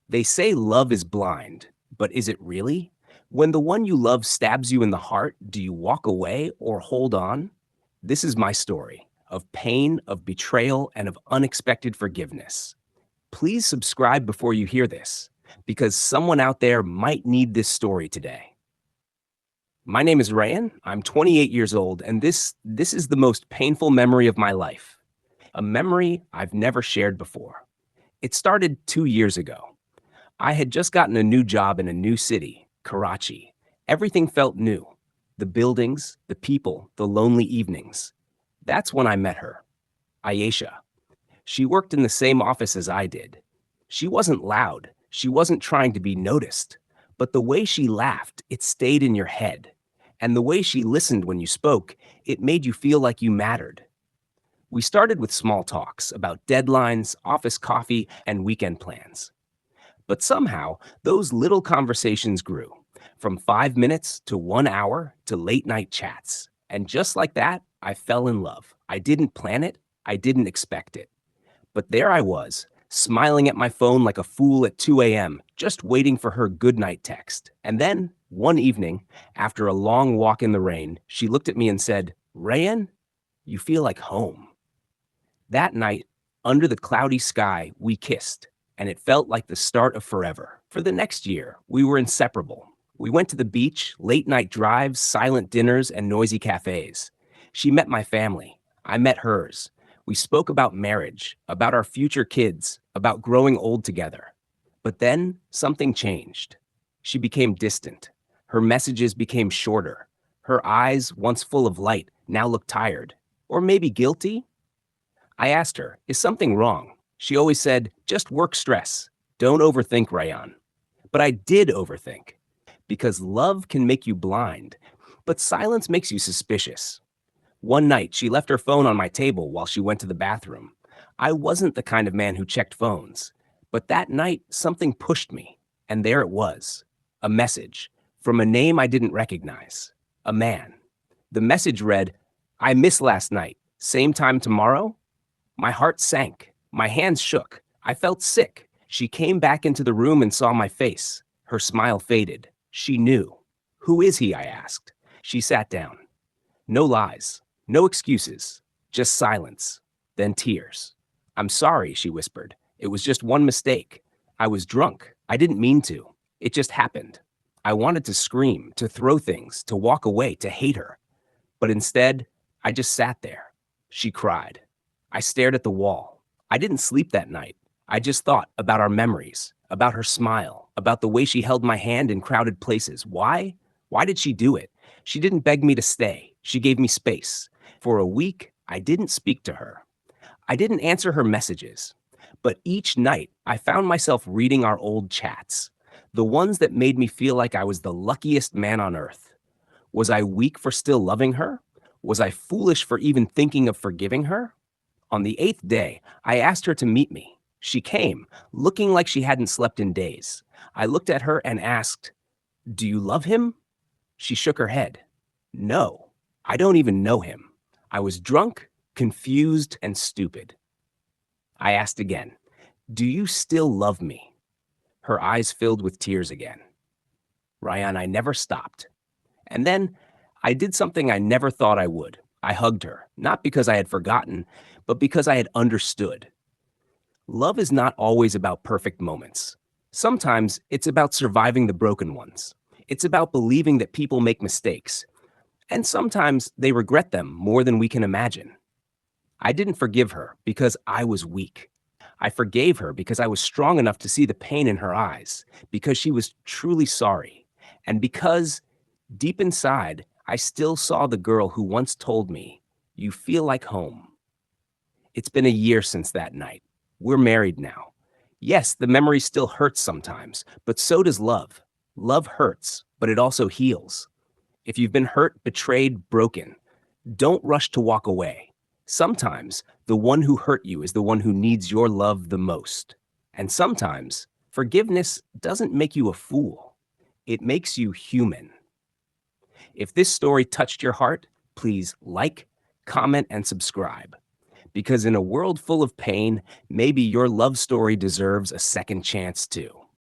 They say love is blind, but is it really? When the one you love stabs you in the heart, do you walk away or hold on? This is my story of pain, of betrayal, and of unexpected forgiveness. Please subscribe before you hear this, because someone out there might need this story today. My name is Rayan. I'm 28 years old, and this is the most painful memory of my life. A memory I've never shared before. It started 2 years ago. I had just gotten a new job in a new city, Karachi. Everything felt new. The buildings, the people, the lonely evenings. That's when I met her, Ayesha. She worked in the same office as I did. She wasn't loud. She wasn't trying to be noticed. But the way she laughed, it stayed in your head. And the way she listened when you spoke, it made you feel like you mattered. We started with small talks about deadlines, office coffee, and weekend plans. But somehow, those little conversations grew from 5 minutes to 1 hour to late night chats. And just like that, I fell in love. I didn't plan it, I didn't expect it. But there I was, smiling at my phone like a fool at 2 a.m., just waiting for her goodnight text. And then, one evening, after a long walk in the rain, she looked at me and said, "Rayan, you feel like home." That night, under the cloudy sky, we kissed, and it felt like the start of forever. For the next year, we were inseparable. We went to the beach, late night drives, silent dinners, and noisy cafes. She met my family. I met hers. We spoke about marriage, about our future kids, about growing old together. But then something changed. She became distant. Her messages became shorter. Her eyes, once full of light, now looked tired. Or maybe guilty? I asked her, "Is something wrong?" She always said, "Just work stress. Don't overthink, Rayan." But I did overthink. Because love can make you blind, but silence makes you suspicious. One night, she left her phone on my table while she went to the bathroom. I wasn't the kind of man who checked phones. But that night, something pushed me. And there it was. A message from a name I didn't recognize. A man. The message read, "I missed last night. Same time tomorrow?" My heart sank. My hands shook. I felt sick. She came back into the room and saw my face. Her smile faded. She knew. "Who is he?" I asked. She sat down. No lies. No excuses. Just silence. Then tears. "I'm sorry," she whispered. "It was just one mistake. I was drunk. I didn't mean to. It just happened." I wanted to scream, to throw things, to walk away, to hate her. But instead, I just sat there. She cried. I stared at the wall. I didn't sleep that night. I just thought about our memories, about her smile, about the way she held my hand in crowded places. Why? Why did she do it? She didn't beg me to stay. She gave me space. For a week, I didn't speak to her. I didn't answer her messages. But each night, I found myself reading our old chats, the ones that made me feel like I was the luckiest man on earth. Was I weak for still loving her? Was I foolish for even thinking of forgiving her? On the 8th day, I asked her to meet me. She came, looking like she hadn't slept in days. I looked at her and asked, "Do you love him?" She shook her head. "No, I don't even know him." I was drunk, confused, and stupid. I asked again, "Do you still love me?" Her eyes filled with tears again. Ryan, I never stopped. And then I did something I never thought I would. I hugged her, not because I had forgotten, but because I had understood. Love is not always about perfect moments. Sometimes it's about surviving the broken ones. It's about believing that people make mistakes. And sometimes they regret them more than we can imagine. I didn't forgive her because I was weak. I forgave her because I was strong enough to see the pain in her eyes, because she was truly sorry, and because, deep inside, I still saw the girl who once told me, "You feel like home." It's been a year since that night. We're married now. Yes, the memory still hurts sometimes, but so does love. Love hurts, but it also heals. If you've been hurt, betrayed, broken, don't rush to walk away. Sometimes the one who hurt you is the one who needs your love the most. And sometimes forgiveness doesn't make you a fool. It makes you human. If this story touched your heart, please like, comment, and subscribe. Because in a world full of pain, maybe your love story deserves a second chance too.